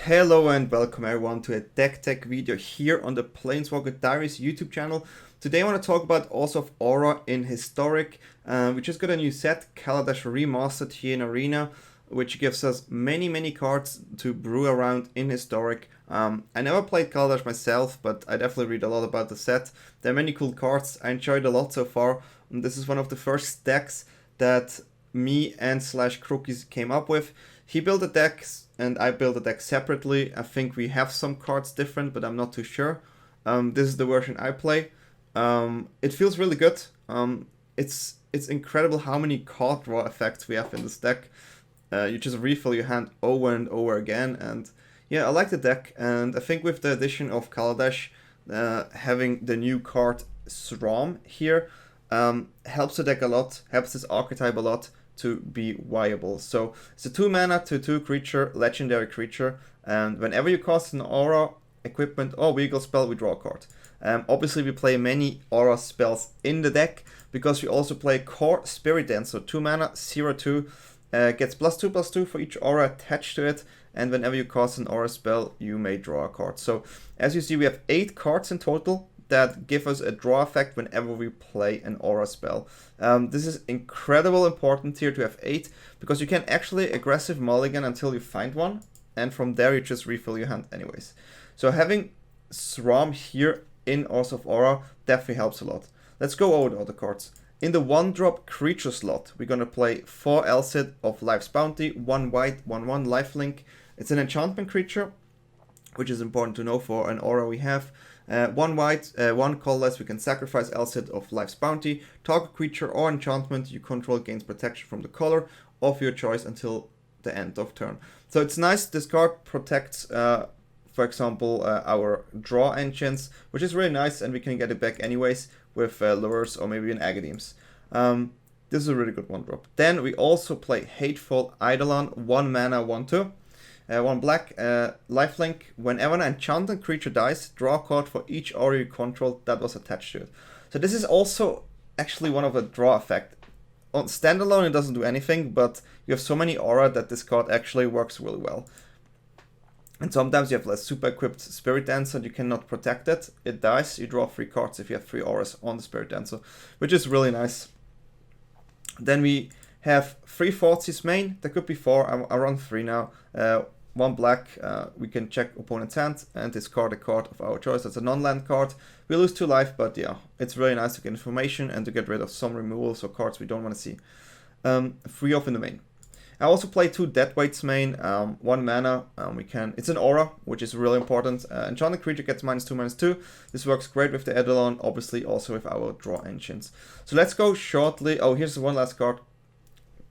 Hello and welcome everyone to a deck tech video here on the Planeswalker Diaries YouTube channel. Today I want to talk about Orzhov Auras in Historic. We just got a new set, Kaladesh Remastered here in Arena, which gives us many cards to brew around in Historic. I never played Kaladesh myself, but I definitely read a lot about the set. There are many cool cards. I enjoyed a lot so far. And this is one of the first decks that me and /Crookies came up with. He built a deck and I built a deck separately. I think we have some cards different, but I'm not too sure. This is the version I play. It feels really good. It's incredible how many card draw effects we have in this deck. You just refill your hand over and over again, and yeah, I like the deck. And I think with the addition of Kaladesh, having the new card Srom here helps the deck a lot, helps this archetype a lot to be viable. So it's a 2 mana, 2/2 creature, legendary creature, and whenever you cast an aura, equipment, or vehicle spell, we draw a card. Obviously we play many aura spells in the deck because we also play Core Spirit Dance, so 2 mana, 0/2, gets +2/+2 for each aura attached to it, and whenever you cast an aura spell, you may draw a card. So as you see, we have 8 cards in total that give us a draw effect whenever we play an aura spell. This is incredibly important here to have 8, because you can actually aggressive mulligan until you find one, and from there you just refill your hand anyways. So having Srom here in Orzhov Auras definitely helps a lot. Let's go over the other cards. In the 1-drop creature slot, we're gonna play 4 Elcid of Life's Bounty, 1 white, 1/1 lifelink. It's an enchantment creature, which is important to know for an aura we have. 1 white, 1 colorless, we can sacrifice Elcid of Life's Bounty. Target creature or enchantment you control gains protection from the color of your choice until the end of turn. So it's nice, this card protects, for example, our draw engines, which is really nice, and we can get it back anyways with lures or maybe an Agadeems. This is a really good 1-drop. Then we also play Hateful Eidolon, 1 mana, 1/2. 1 black, lifelink. Whenever an enchanted creature dies, draw a card for each aura you control that was attached to it. So this is also actually one of a draw effect. On standalone it doesn't do anything, but you have so many aura that this card actually works really well. And sometimes you have less super equipped Spirit Dancer, you cannot protect it. It dies, you draw 3 cards if you have 3 auras on the Spirit Dancer, which is really nice. Then we have 3 Thoughtseize main. There could be 4, I run 3 now. 1 black, we can check opponent's hand and discard a card of our choice. That's a non-land card. We lose 2 life, but yeah, it's really nice to get information and to get rid of some removals or cards we don't want to see. 3 off in the main. I also play 2 Deadweights main, 1 mana. It's an aura, which is really important. Enchanted creature gets -2/-2. This works great with the Eidolon, obviously also with our draw engines. So let's go shortly. Oh, here's one last card.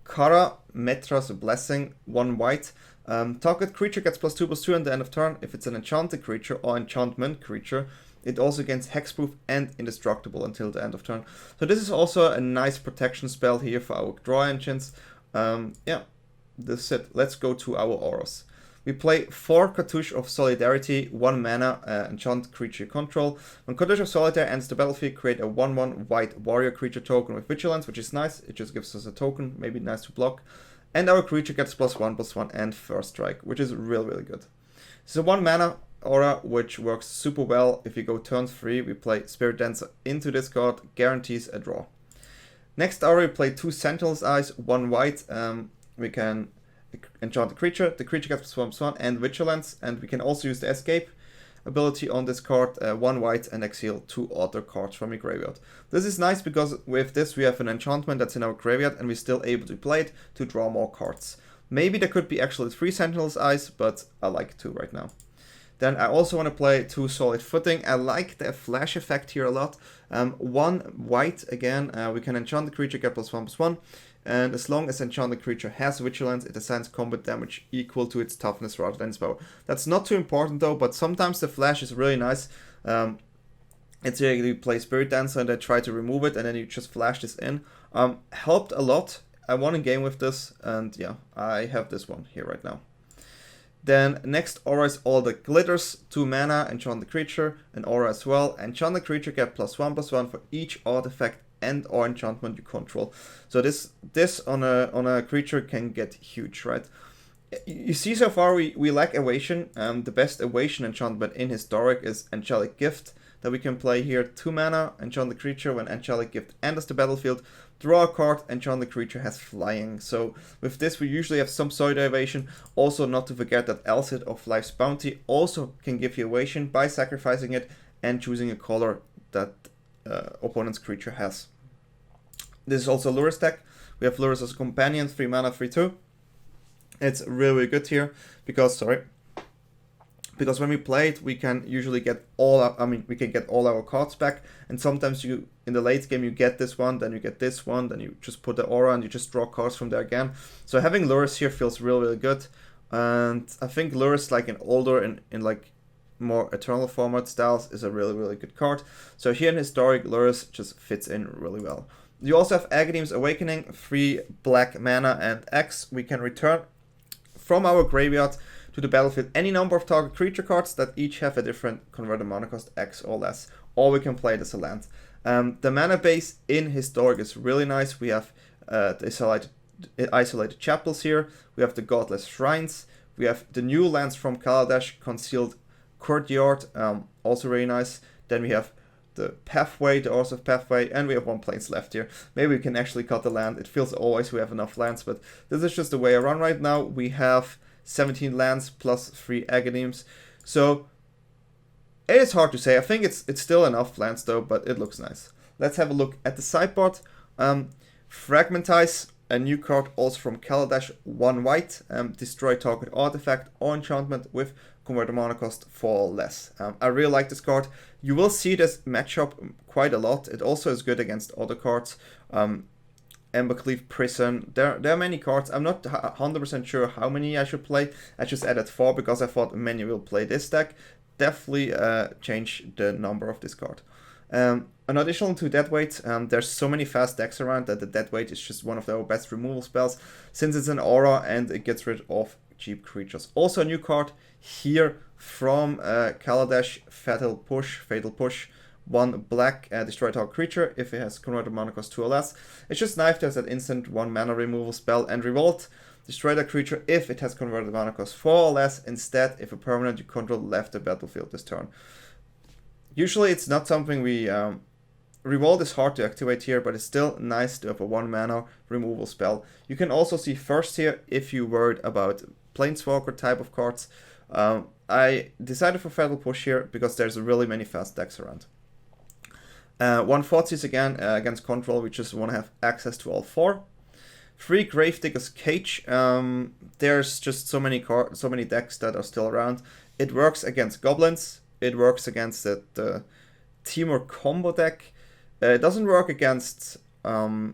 Kara Metra's Blessing, 1 white. Target creature gets +2/+2 at the end of turn. If it's an enchanted creature or enchantment creature, it also gains hexproof and indestructible until the end of turn. So this is also a nice protection spell here for our draw engines. Yeah, this is it. Let's go to our auras. We play 4 Cartouche of Solidarity, 1 mana, enchanted creature control. When Cartouche of Solidarity enters the battlefield, create a 1/1 white warrior creature token with vigilance, which is nice. It just gives us a token, maybe nice to block. And our creature gets +1/+1 and first strike, which is really good. It's a 1 mana aura, which works super well. If you go turn 3, we play Spirit Dancer into this card, guarantees a draw. Next aura, we play 2 Sentinel's Eyes, 1 white. We can enchant the creature gets +1/+1 and vigilance, and we can also use the escape ability on this card, 1 white, and exile 2 other cards from your graveyard. This is nice because with this we have an enchantment that's in our graveyard and we're still able to play it to draw more cards. Maybe there could be actually 3 Sentinel's Eyes, but I like 2 right now. Then I also want to play 2 Solid Footing. I like the flash effect here a lot. 1 white, again, we can enchant the creature, get +1/+1. And as long as enchanted creature has vigilance, it assigns combat damage equal to its toughness rather than its power. That's not too important though, but sometimes the flash is really nice. It's here you play Spirit Dancer and I try to remove it, and then you just flash this in. Helped a lot. I won a game with this, and yeah, I have this one here right now. Then next aura is all the glitters, 2 mana, enchant the creature, an aura as well. Enchant the creature, get +1/+1 for each artifact and or enchantment you control. So this on a creature can get huge, right? You see, so far we lack Evasion. The best Evasion enchantment in Historic is Angelic Gift that we can play here. 2 mana, enchant the creature. When Angelic Gift enters the battlefield, draw a card, enchant the creature has flying. So with this we usually have some sort of Evasion. Also, not to forget that Elcid of Life's Bounty also can give you Evasion by sacrificing it and choosing a color that opponent's creature has. This is also Lurrus deck. We have Lurrus as a companion, 3 mana, 3/2. It's really good here because when we play it, we can usually get all our cards back, and sometimes you in the late game you get this one, then you get this one, then you just put the aura and you just draw cards from there again. So having Lurrus here feels really good, and I think Lurrus, like in older in like more Eternal format styles, is a really good card. So here in Historic, Lurrus just fits in really well. You also have Agadeem's Awakening, 3 black mana and X. We can return from our graveyard to the battlefield any number of target creature cards that each have a different converted mana cost, X or less, or we can play it as a land. The mana base in Historic is really nice. We have the isolated chapels here, we have the godless shrines, we have the new lands from Kaladesh, Concealed Courtyard, also really nice. Then we have the Pathway, the Orzhov Pathway, and we have 1 plains left here. Maybe we can actually cut the land. It feels always we have enough lands, but this is just the way I run right now. We have 17 lands plus 3 Agadeems. So it is hard to say. I think it's still enough lands though, but it looks nice. Let's have a look at the sideboard. Fragmentize, a new card also from Kaladesh, 1 white. Destroy target artifact or enchantment with converted mana cost 4 or less. I really like this card. You will see this matchup quite a lot. It also is good against other cards. Embercleave Prison. There are many cards. I'm not 100% sure how many I should play. I just added 4 because I thought many will play this deck. Definitely change the number of this card. An additional to Deadweight, there's so many fast decks around that the Deadweight is just one of our best removal spells, since it's an aura and it gets rid of cheap creatures. Also a new card here from Kaladesh, Fatal Push, 1 black, destroy target creature if it has converted mana cost 2 or less. It's just nice to have that instant 1 mana removal spell, and Revolt, destroy that creature if it has converted mana cost 4 or less, instead if a permanent you control left the battlefield this turn. Usually it's not something we... Revolt is hard to activate here, but it's still nice to have a 1 mana removal spell. You can also see first here if you worried about Planeswalker type of cards. I decided for Fatal Push here because there's really many fast decks around. 1 Thoughtseize again against control, we just want to have access to all 4. 3 Gravedigger's Cage. There's just so many decks that are still around. It works against goblins. It works against the Timur combo deck. It doesn't work against the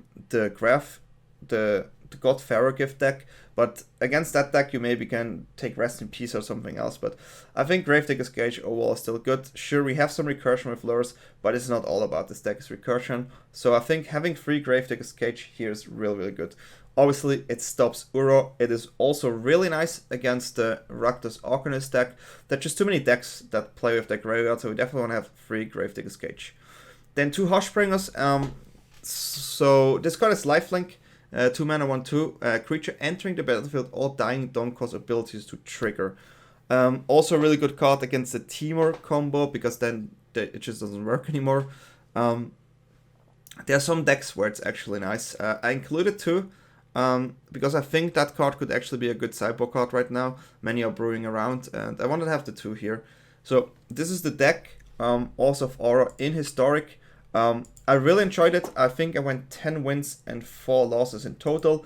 God Pharaoh Gift deck, but against that deck you maybe can take Rest in Peace or something else. But I think Gravedigger's Cage overall is still good. Sure, we have some recursion with Lurrus, but it's not all about this deck's recursion. So I think having 3 Gravedigger's Cage here is really good. Obviously, it stops Uro. It is also really nice against the Rakdos Arcanist deck. There are just too many decks that play with their graveyard, so we definitely want to have 3 Gravedigger's Cage. Then 2 Hushbringers. So this card is lifelink. 2 mana, 1/2. Creature entering the battlefield or dying don't cause abilities to trigger. Also a really good card against the Timur combo, because then it just doesn't work anymore. There are some decks where it's actually nice. I included 2. Because I think that card could actually be a good sideboard card right now. Many are brewing around, and I wanted to have the 2 here. So this is the deck, Orzhov Auras in Historic. I really enjoyed it. I think I went 10 wins and 4 losses in total.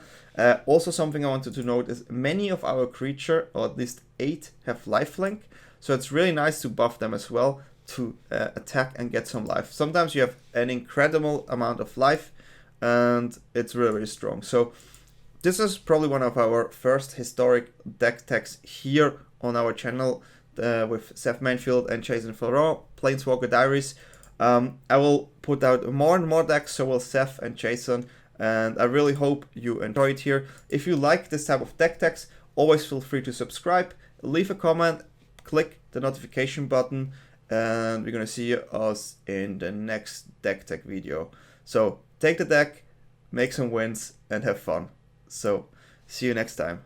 Also something I wanted to note is many of our creature, or at least 8, have lifelink. So it's really nice to buff them as well to attack and get some life. Sometimes you have an incredible amount of life, and it's really strong. So this is probably one of our first Historic deck techs here on our channel with Seth Manfield and Jason Florent, Planeswalker Diaries. I will put out more and more decks, so will Seth and Jason, and I really hope you enjoy it here. If you like this type of deck techs, always feel free to subscribe, leave a comment, click the notification button, and we're gonna see us in the next deck tech video. So take the deck, make some wins, and have fun. So see you next time.